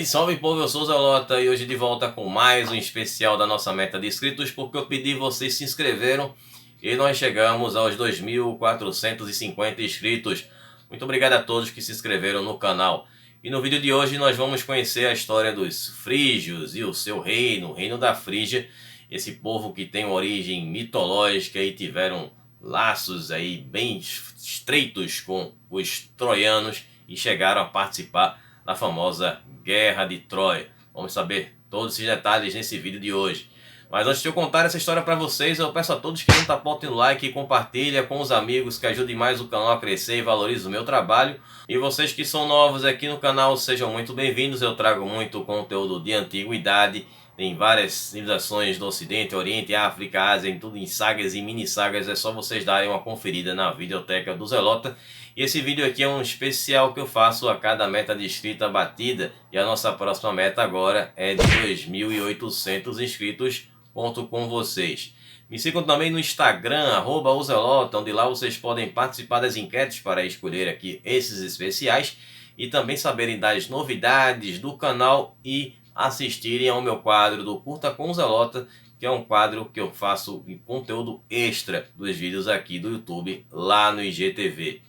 Salve, salve povo, eu sou o Zelota e hoje de volta com mais um especial da nossa meta de inscritos, porque eu pedi, vocês se inscreveram e nós chegamos aos 2.450 inscritos. Muito obrigado a todos que se inscreveram no canal. E no vídeo de hoje nós vamos conhecer a história dos frígios e o seu reino, o reino da Frígia, esse povo que tem uma origem mitológica e tiveram laços aí bem estreitos com os troianos e chegaram a participar da famosa Guerra de Troia. Vamos saber todos esses detalhes nesse vídeo de hoje. Mas antes de eu contar essa história para vocês, eu peço a todos que não tapotem o like e compartilhem com os amigos, que ajude mais o canal a crescer e valorize o meu trabalho. E vocês que são novos aqui no canal, sejam muito bem-vindos. Eu trago muito conteúdo de antiguidade, em várias civilizações do Ocidente, Oriente, África, Ásia, em tudo em sagas e mini sagas. É só vocês darem uma conferida na videoteca do Zelota. E esse vídeo aqui é um especial que eu faço a cada meta de inscrita batida. E a nossa próxima meta agora é de 2.800 inscritos. Conto com vocês. Me sigam também no Instagram, @ozelota, onde lá vocês podem participar das enquetes para escolher aqui esses especiais. E também saberem das novidades do canal e assistirem ao meu quadro do Curta com o Zelota, que é um quadro que eu faço em conteúdo extra dos vídeos aqui do YouTube, lá no IGTV.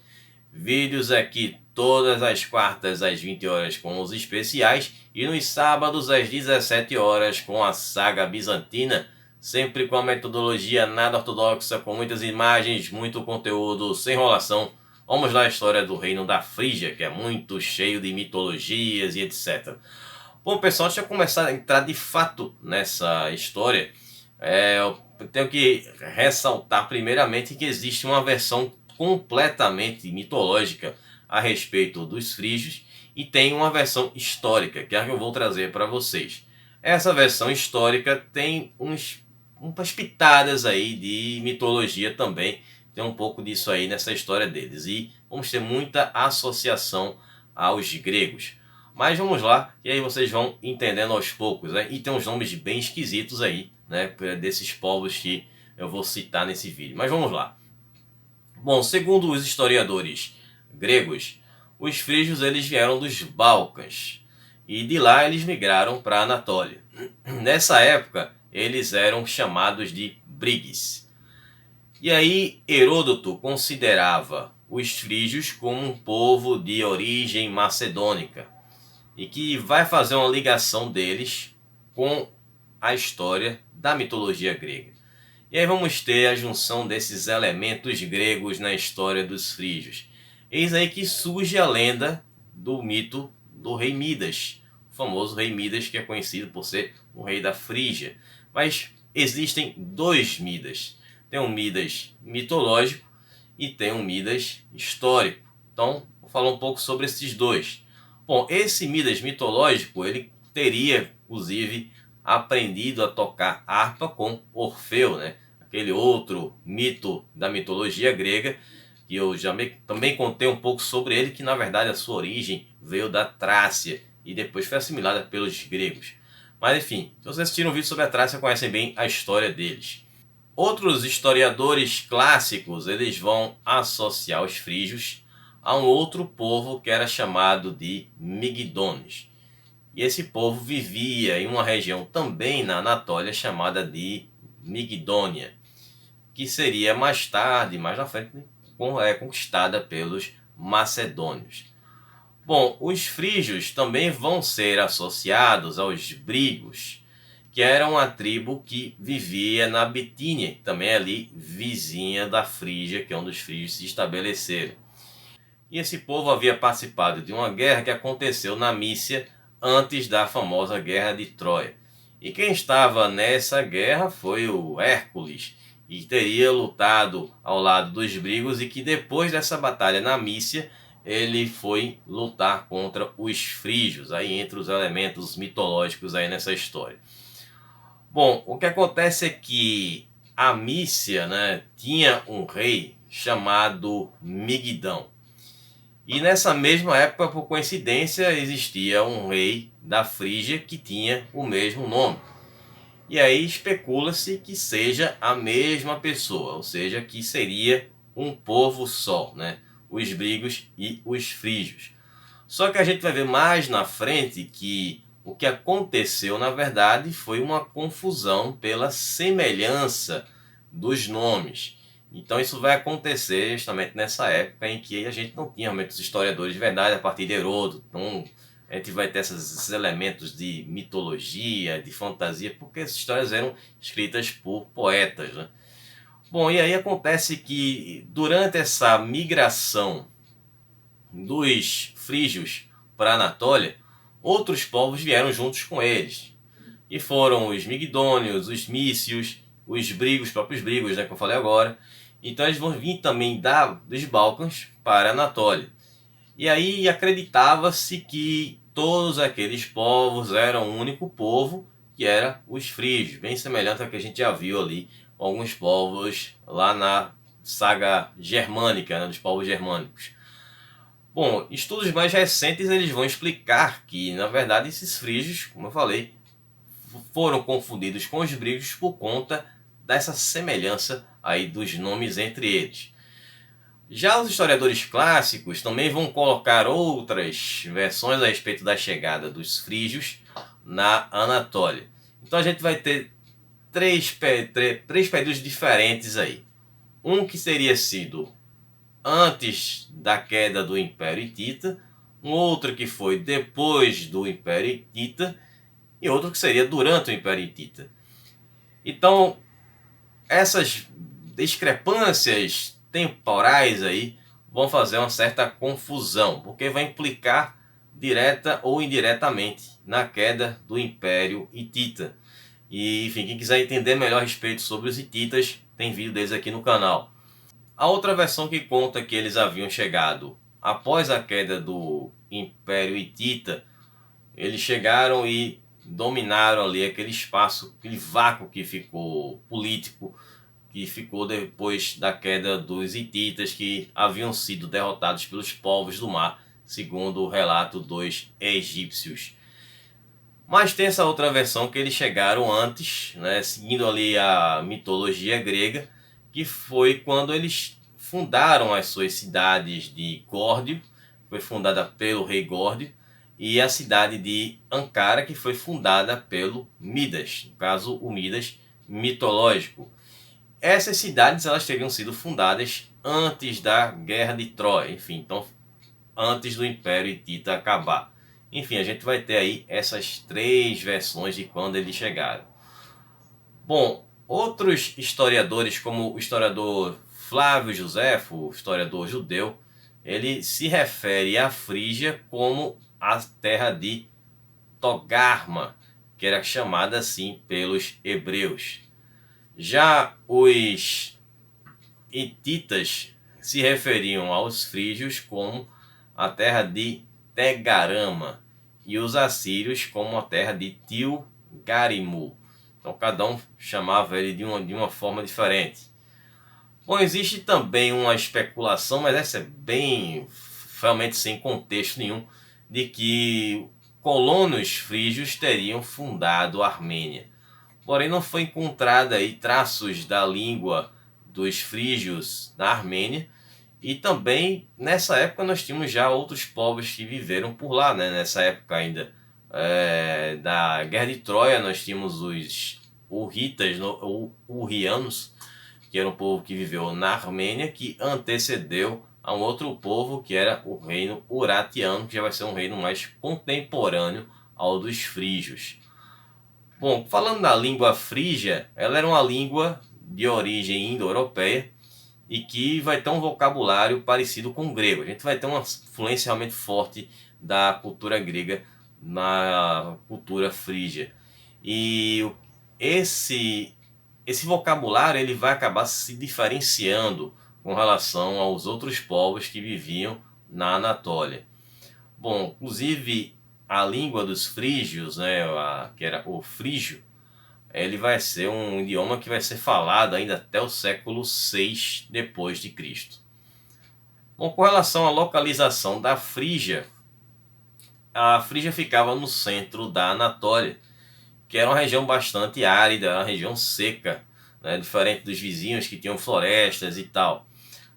Vídeos aqui todas as quartas às 20 horas com os especiais e nos sábados às 17 horas com a saga bizantina, sempre com a metodologia nada ortodoxa, com muitas imagens, muito conteúdo, sem enrolação. Vamos lá, a história do reino da Frígia, que é muito cheio de mitologias e etc. Bom, pessoal, deixa eu começar a entrar de fato nessa história. Eu tenho que ressaltar primeiramente que existe uma versão completamente mitológica a respeito dos frígios e tem uma versão histórica, que é a que eu vou trazer para vocês. Essa versão histórica tem umas pitadas aí de mitologia também, tem um pouco disso aí nessa história deles, e vamos ter muita associação aos gregos. Mas vamos lá, e aí vocês vão entendendo aos poucos, né? E tem uns nomes bem esquisitos aí, né, desses povos que eu vou citar nesse vídeo. Mas vamos lá. Bom, segundo os historiadores gregos, os frígios eles vieram dos Balcãs e de lá eles migraram para a Anatólia. Nessa época eles eram chamados de Briges. E aí Heródoto considerava os frígios como um povo de origem macedônica e que vai fazer uma ligação deles com a história da mitologia grega. E aí vamos ter a junção desses elementos gregos na história dos frígios. Eis aí que surge a lenda do mito do rei Midas, o famoso rei Midas, que é conhecido por ser o rei da Frígia. Mas existem dois Midas. Tem um Midas mitológico e tem um Midas histórico. Então, vou falar um pouco sobre esses dois. Bom, esse Midas mitológico, ele teria, inclusive, aprendido a tocar harpa com Orfeu, né? Aquele outro mito da mitologia grega, que eu já também contei um pouco sobre ele, que na verdade a sua origem veio da Trácia e depois foi assimilada pelos gregos. Mas enfim, se vocês assistiram um vídeo sobre a Trácia, conhecem bem a história deles. Outros historiadores clássicos, eles vão associar os frígios a um outro povo que era chamado de Migdones. E esse povo vivia em uma região também na Anatólia chamada de Migdônia, que seria mais tarde, mais na frente, conquistada pelos macedônios. Bom, os frígios também vão ser associados aos brigos, que era uma tribo que vivia na Bitínia, também ali vizinha da Frígia, que é onde os frígios se estabeleceram. E esse povo havia participado de uma guerra que aconteceu na Mícia antes da famosa Guerra de Troia. E quem estava nessa guerra foi o Hércules, e teria lutado ao lado dos brigos, e que depois dessa batalha na Mícia, ele foi lutar contra os frígios, aí entre os elementos mitológicos aí nessa história. Bom, o que acontece é que a Mícia, né, tinha um rei chamado Migdão. E nessa mesma época, por coincidência, existia um rei da Frígia que tinha o mesmo nome. E aí especula-se que seja a mesma pessoa, ou seja, que seria um povo só, né? Os brigos e os frígios. Só que a gente vai ver mais na frente que O que aconteceu, na verdade, foi uma confusão pela semelhança dos nomes. Então isso vai acontecer justamente nessa época em que a gente não tinha realmente os historiadores de verdade a partir de Heródoto. Então a gente vai ter esses elementos de mitologia, de fantasia, porque essas histórias eram escritas por poetas, né? Bom, e aí acontece que durante essa migração dos frígios para a Anatólia, outros povos vieram juntos com eles. E foram os migdônios, os mícios, os brigos, os próprios brigos, né, que eu falei agora. Então eles vão vir também dos Balcãs para a Anatólia. E aí acreditava-se que todos aqueles povos eram um único povo, que era os frígios, bem semelhante ao que a gente já viu ali, alguns povos lá na saga germânica, né, dos povos germânicos. Bom, estudos mais recentes eles vão explicar que, na verdade, esses frígios, como eu falei, foram confundidos com os brigos por conta dessa semelhança aí dos nomes entre eles. Já os historiadores clássicos também vão colocar outras versões a respeito da chegada dos frígios na Anatólia. Então a gente vai ter três períodos diferentes aí. Um que teria sido antes da queda do Império Hitita, um outro que foi depois do Império Hitita e outro que seria durante o Império Hitita. Então, essas discrepâncias temporais aí vão fazer uma certa confusão, porque vai implicar direta ou indiretamente na queda do Império Hitita. E, enfim, quem quiser entender melhor a respeito sobre os hititas, tem vídeo deles aqui no canal. A outra versão que conta que eles haviam chegado após a queda do Império Hitita, eles chegaram e dominaram ali aquele espaço, aquele vácuo que ficou político, que ficou depois da queda dos hititas, que haviam sido derrotados pelos povos do mar, segundo o relato dos egípcios. Mas tem essa outra versão que eles chegaram antes, né, seguindo ali a mitologia grega, que foi quando eles fundaram as suas cidades de Górdio, foi fundada pelo rei Górdio, e a cidade de Ankara, que foi fundada pelo Midas, no caso o Midas mitológico. Essas cidades elas teriam sido fundadas antes da Guerra de Troia, enfim, então antes do Império Hitita acabar. Enfim, a gente vai ter aí essas três versões de quando eles chegaram. Bom, outros historiadores, como o historiador Flávio Josefo, o historiador judeu, ele se refere à Frígia como a terra de Togarma, que era chamada assim pelos hebreus. Já os hititas se referiam aos frígios como a terra de Tegarama e os assírios como a terra de Tilgarimu. Então cada um chamava ele de uma forma diferente. Bom, existe também uma especulação, mas essa é bem realmente sem contexto nenhum, de que colonos frígios teriam fundado a Armênia. Porém não foi encontrada aí traços da língua dos frígios na Armênia. E também nessa época nós tínhamos já outros povos que viveram por lá, né? Nessa época ainda da Guerra de Troia nós tínhamos os Hurritas ou Hurrianos, que era um povo que viveu na Armênia, que antecedeu a um outro povo que era o reino Urartiano, que já vai ser um reino mais contemporâneo ao dos frígios. Bom, falando da língua frígia, ela era uma língua de origem indo-europeia e que vai ter um vocabulário parecido com o grego. A gente vai ter uma influência realmente forte da cultura grega na cultura frígia. E esse vocabulário ele vai acabar se diferenciando com relação aos outros povos que viviam na Anatólia. Bom, inclusive a língua dos frígios, né, que era o frígio, ele vai ser um idioma que vai ser falado ainda até o século 6 depois de Cristo. Bom, com relação à localização da Frígia, a Frígia ficava no centro da Anatólia, que era uma região bastante árida, uma região seca, né, diferente dos vizinhos que tinham florestas e tal.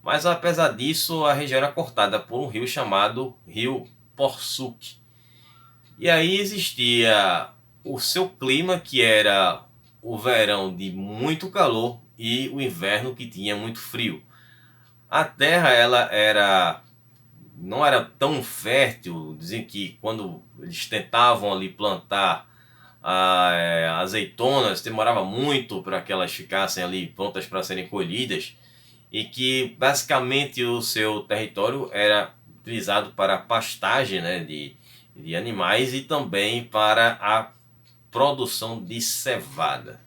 Mas apesar disso, a região era cortada por um rio chamado Rio Porsuk. E aí existia o seu clima, que era o verão de muito calor e o inverno que tinha muito frio. A terra não era tão fértil. Dizem que quando eles tentavam ali plantar azeitonas, demorava muito para que elas ficassem ali prontas para serem colhidas, e que basicamente o seu território era utilizado para pastagem, né, de animais, e também para a produção de cevada.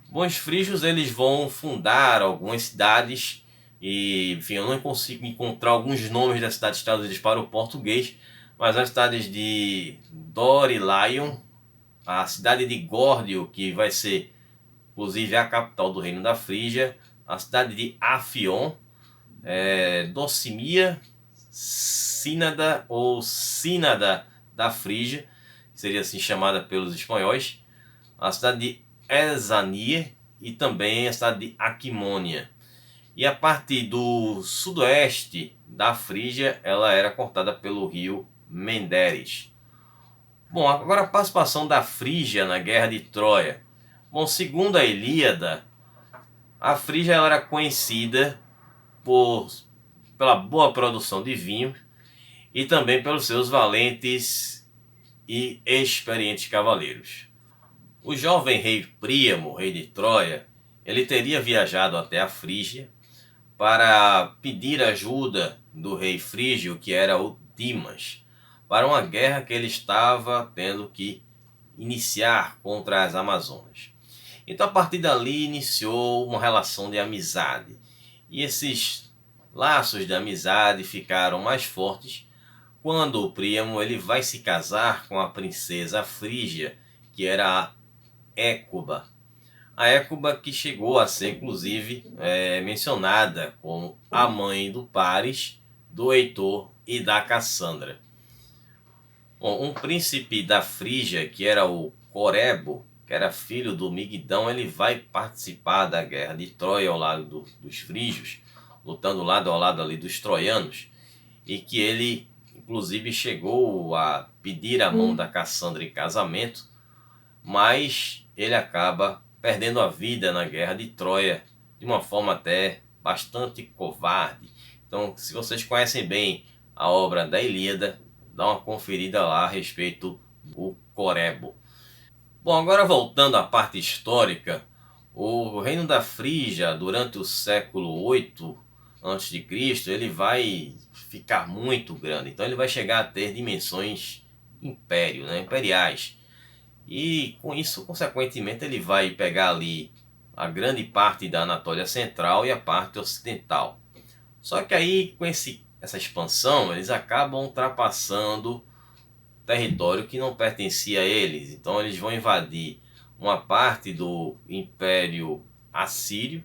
Bons frígios, eles vão fundar algumas cidades, e enfim, eu não consigo encontrar alguns nomes das cidades traduzidas para o português, mas as cidades de Dor e Lion, a cidade de Górdio, que vai ser inclusive a capital do reino da Frígia, a cidade de Afion, Docimia, Sínada ou Sínada da Frígia, que seria assim chamada pelos espanhóis, a cidade de Esania e também a cidade de Aquimônia. E a parte do sudoeste da Frígia, ela era cortada pelo rio Menderes. Bom, agora a participação da Frígia na Guerra de Troia. Bom, segundo a Ilíada, a Frígia ela era conhecida pela boa produção de vinho e também pelos seus valentes e experientes cavaleiros. O jovem rei Príamo, rei de Troia, ele teria viajado até a Frígia para pedir ajuda do rei frígio, que era o Dimas, para uma guerra que ele estava tendo que iniciar contra as Amazonas. Então, a partir dali, iniciou uma relação de amizade. E esses laços de amizade ficaram mais fortes quando o Príamo ele vai se casar com a princesa frígia, que era a Écuba. A Écuba que chegou a ser, inclusive, mencionada como a mãe do Paris, do Heitor e da Cassandra. Bom, um príncipe da Frígia, que era o Corebo, que era filho do Migdão, ele vai participar da guerra de Troia ao lado dos frígios, lutando lado ao lado ali dos troianos, e que ele, inclusive, chegou a pedir a mão da Cassandra em casamento, mas ele acaba perdendo a vida na guerra de Troia, de uma forma até bastante covarde. Então, se vocês conhecem bem a obra da Ilíada, dá uma conferida lá a respeito do Corebo. Bom, agora voltando à parte histórica, o reino da Frígia, durante o século 8 a.C., ele vai ficar muito grande. Então ele vai chegar a ter dimensões império, né, imperiais. E com isso, consequentemente, ele vai pegar ali a grande parte da Anatólia Central e a parte ocidental. Só que aí, com essa expansão, eles acabam ultrapassando território que não pertencia a eles. Então eles vão invadir uma parte do Império Assírio,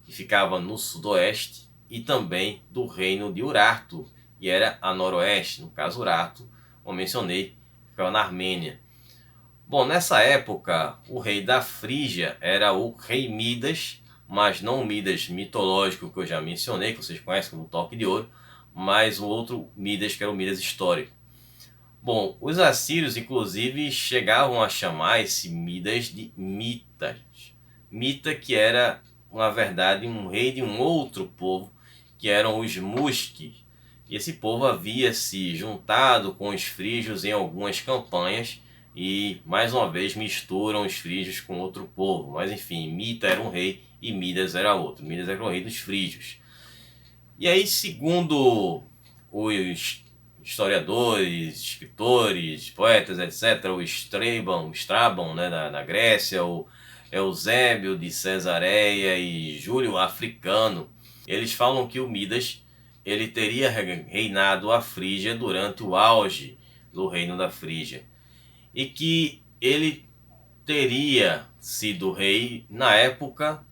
que ficava no sudoeste, e também do reino de Urartu, que era a noroeste. No caso, Urartu, como mencionei, ficava na Armênia. Bom, nessa época, o rei da Frígia era o rei Midas, mas não o Midas mitológico que eu já mencionei, que vocês conhecem como Toque de Ouro, mas o outro Midas, que era o Midas histórico. Bom, os assírios, inclusive, chegavam a chamar esse Midas de Mitas. Mita, que era, na verdade, um rei de um outro povo, que eram os Musques. E esse povo havia se juntado com os frígios em algumas campanhas, e mais uma vez misturam os frígios com outro povo. Mas enfim, Mita era um rei e Midas era outro. Midas era o rei dos frígios. E aí, segundo os historiadores, escritores, poetas, etc., o Strabon, né, na Grécia, o Eusébio de Cesareia e Júlio Africano, eles falam que o Midas ele teria reinado a Frígia durante o auge do reino da Frígia, e que ele teria sido rei na época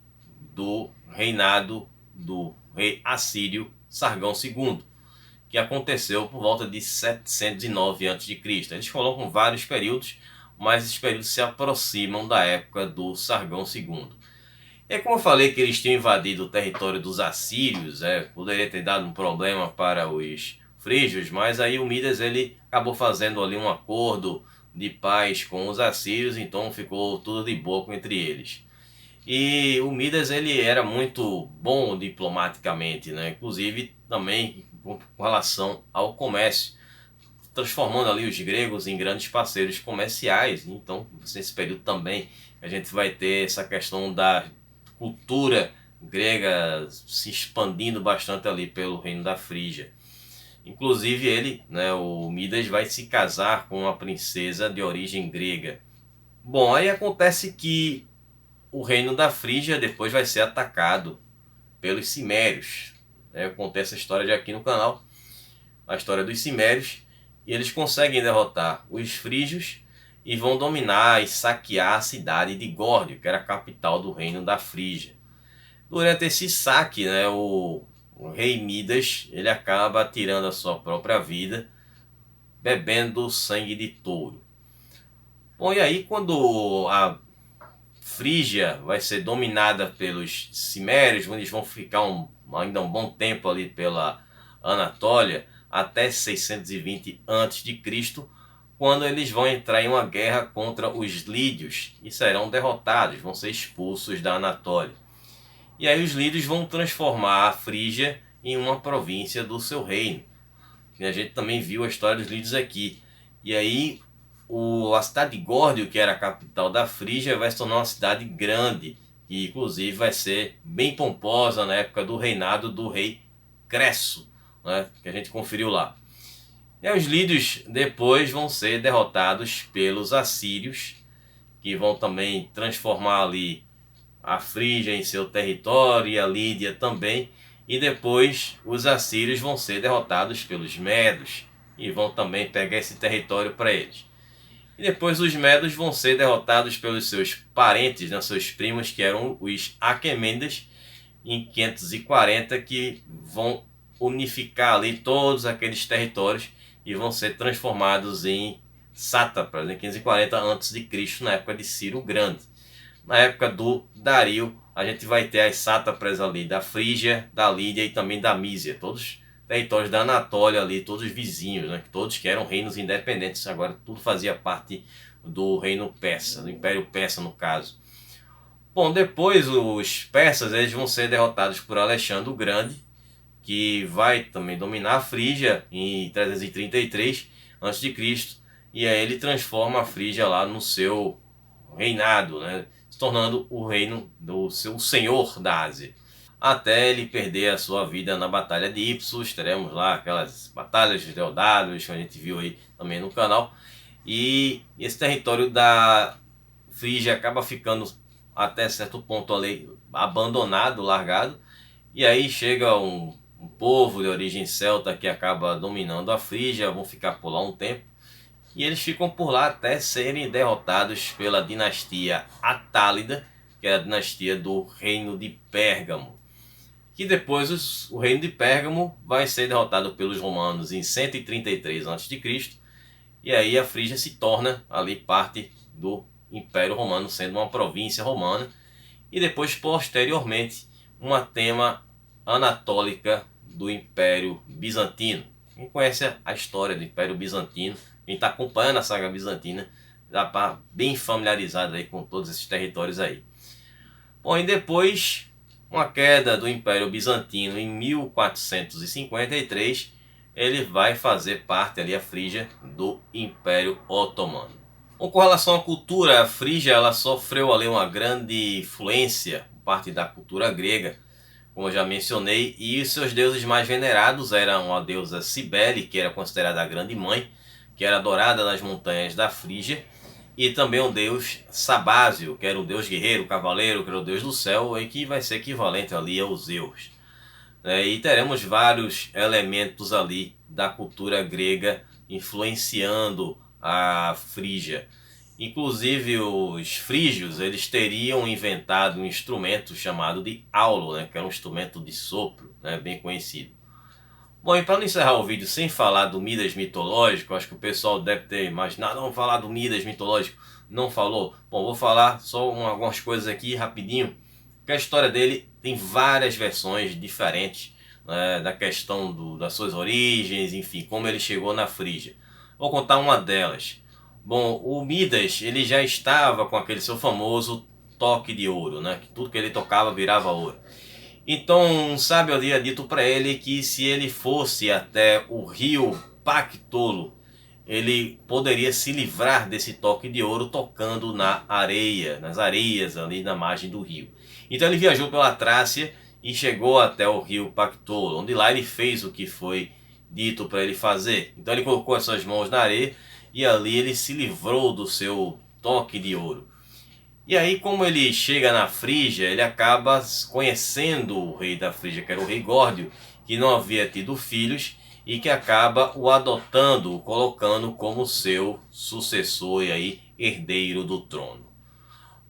do reinado do rei assírio Sargão II, que aconteceu por volta de 709 a.C. Eles colocam vários períodos, mas esses períodos se aproximam da época do Sargão II. E como eu falei que eles tinham invadido o território dos assírios, poderia ter dado um problema para os frígios, mas aí o Midas ele acabou fazendo ali um acordo de paz com os assírios, então ficou tudo de boa entre eles. E o Midas ele era muito bom diplomaticamente, né? Inclusive também com relação ao comércio, transformando ali os gregos em grandes parceiros comerciais. Então, nesse período também a gente vai ter essa questão da cultura grega se expandindo bastante ali pelo reino da Frígia. Inclusive ele, né, o Midas vai se casar com uma princesa de origem grega. Bom, aí acontece que o reino da Frígia depois vai ser atacado pelos Cimérios. Eu contei essa história já aqui no canal, a história dos Cimérios, e eles conseguem derrotar os frígios e vão dominar e saquear a cidade de Górdio, que era a capital do reino da Frígia. Durante esse saque, né, o rei Midas ele acaba tirando a sua própria vida, bebendo sangue de touro. Bom, e aí quando a Frígia vai ser dominada pelos Cimérios, eles vão ficar ainda um bom tempo ali pela Anatólia, até 620 a.C., quando eles vão entrar em uma guerra contra os lídios e serão derrotados, vão ser expulsos da Anatólia. E aí os lídios vão transformar a Frígia em uma província do seu reino. E a gente também viu a história dos lídios aqui. E aí a cidade de Górdio, que era a capital da Frígia, vai se tornar uma cidade grande, que inclusive vai ser bem pomposa na época do reinado do rei Cresso, né, que a gente conferiu lá. E aí os lídios depois vão ser derrotados pelos assírios, que vão também transformar ali a Frígia em seu território e a Lídia também. E depois os assírios vão ser derrotados pelos medos e vão também pegar esse território para eles. E depois os medos vão ser derrotados pelos seus parentes, né, seus primos, que eram os Aquemênidas, em 540, que vão unificar ali todos aqueles territórios e vão ser transformados em sátrapas em 540 a.C., na época de Ciro o Grande. Na época do Dario, a gente vai ter as sátrapas ali da Frígia, da Lídia e também da Mísia, todos territórios da Anatólia ali, todos vizinhos, né? Todos que eram reinos independentes, agora tudo fazia parte do reino persa, do Império Persa no caso. Bom, depois os persas eles vão ser derrotados por Alexandre o Grande, que vai também dominar a Frígia em 333 a.C., e aí ele transforma a Frígia lá no seu reinado, né? Se tornando o reino do seu senhor da Ásia, até ele perder a sua vida na Batalha de Ipsos. Teremos lá aquelas batalhas de Deodatos que a gente viu aí também no canal, e esse território da Frígia acaba ficando até certo ponto ali abandonado, largado, e aí chega um povo de origem celta que acaba dominando a Frígia, vão ficar por lá um tempo, e eles ficam por lá até serem derrotados pela dinastia Atálida, que é a dinastia do reino de Pérgamo. Que depois o reino de Pérgamo vai ser derrotado pelos romanos em 133 a.C., e aí a Frígia se torna ali parte do Império Romano, sendo uma província romana, e depois posteriormente uma tema anatólica do Império Bizantino. Quem conhece a história do Império Bizantino, quem está acompanhando a saga bizantina, já está bem familiarizado aí com todos esses territórios aí. Bom, e depois, uma queda do Império Bizantino em 1453, ele vai fazer parte ali, a Frígia, do Império Otomano. Bom, com relação à cultura, a Frígia ela sofreu ali uma grande influência, parte da cultura grega, como eu já mencionei, e os seus deuses mais venerados eram a deusa Cibele, que era considerada a grande mãe, que era adorada nas montanhas da Frígia, e também o deus Sabásio, que era o deus guerreiro, cavaleiro, que era o deus do céu, e que vai ser equivalente ali aos Zeus. E teremos vários elementos ali da cultura grega influenciando a Frígia. Inclusive os frígios eles teriam inventado um instrumento chamado de aulo, né, que era um instrumento de sopro, né, bem conhecido. Bom, e para não encerrar o vídeo sem falar do Midas mitológico, acho que o pessoal deve ter imaginado, vamos falar do Midas mitológico, não falou? Bom, vou falar só algumas coisas aqui rapidinho, porque a história dele tem várias versões diferentes né, da questão das suas origens, enfim, como ele chegou na Frígia. Vou contar uma delas. Bom, o Midas, ele já estava com aquele seu famoso toque de ouro, né? Que tudo que ele tocava virava ouro. Então, um sábio havia dito para ele que se ele fosse até o rio Pactolo, ele poderia se livrar desse toque de ouro tocando na areia, nas areias ali na margem do rio. Então ele viajou pela Trácia e chegou até o rio Pactolo, onde lá ele fez o que foi dito para ele fazer. Então ele colocou as suas mãos na areia e ali ele se livrou do seu toque de ouro. E aí, como ele chega na Frígia, ele acaba conhecendo o rei da Frígia, que era o rei Górdio, que não havia tido filhos e que acaba o adotando, o colocando como seu sucessor e aí herdeiro do trono.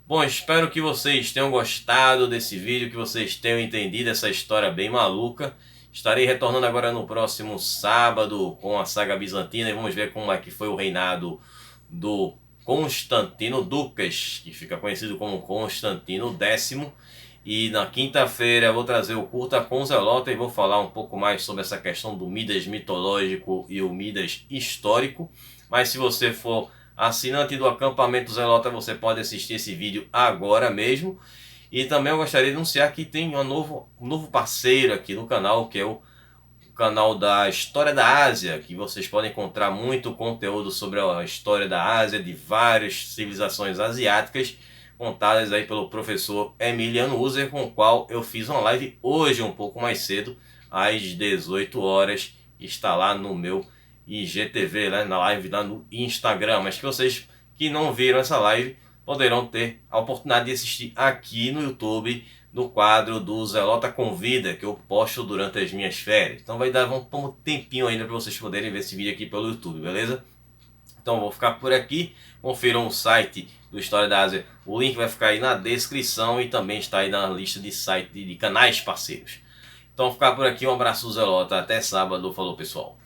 Bom, espero que vocês tenham gostado desse vídeo, que vocês tenham entendido essa história bem maluca. Estarei retornando agora no próximo sábado com a saga bizantina e vamos ver como é que foi o reinado do Constantino Ducas, que fica conhecido como Constantino X. E na quinta-feira vou trazer o Curta com Zelota e vou falar um pouco mais sobre essa questão do Midas mitológico e o Midas histórico. Mas se você for assinante do Acampamento Zelota, você pode assistir esse vídeo agora mesmo. E também eu gostaria de anunciar que tem um novo parceiro aqui no canal, que é o canal da História da Ásia, que vocês podem encontrar muito conteúdo sobre a história da Ásia, de várias civilizações asiáticas, contadas aí pelo professor Emiliano User, com o qual eu fiz uma live hoje um pouco mais cedo, às 18 horas, está lá no meu IGTV, né, na live lá no Instagram, mas que vocês que não viram essa live poderão ter a oportunidade de assistir aqui no YouTube, no quadro do Zelota Convida, que eu posto durante as minhas férias. Então vai dar um tempinho ainda para vocês poderem ver esse vídeo aqui pelo YouTube, beleza? Então vou ficar por aqui. Confiram o site do História da Ásia. O link vai ficar aí na descrição e também está aí na lista de canais parceiros. Então vou ficar por aqui. Um abraço, Zelota. Até sábado. Falou, pessoal.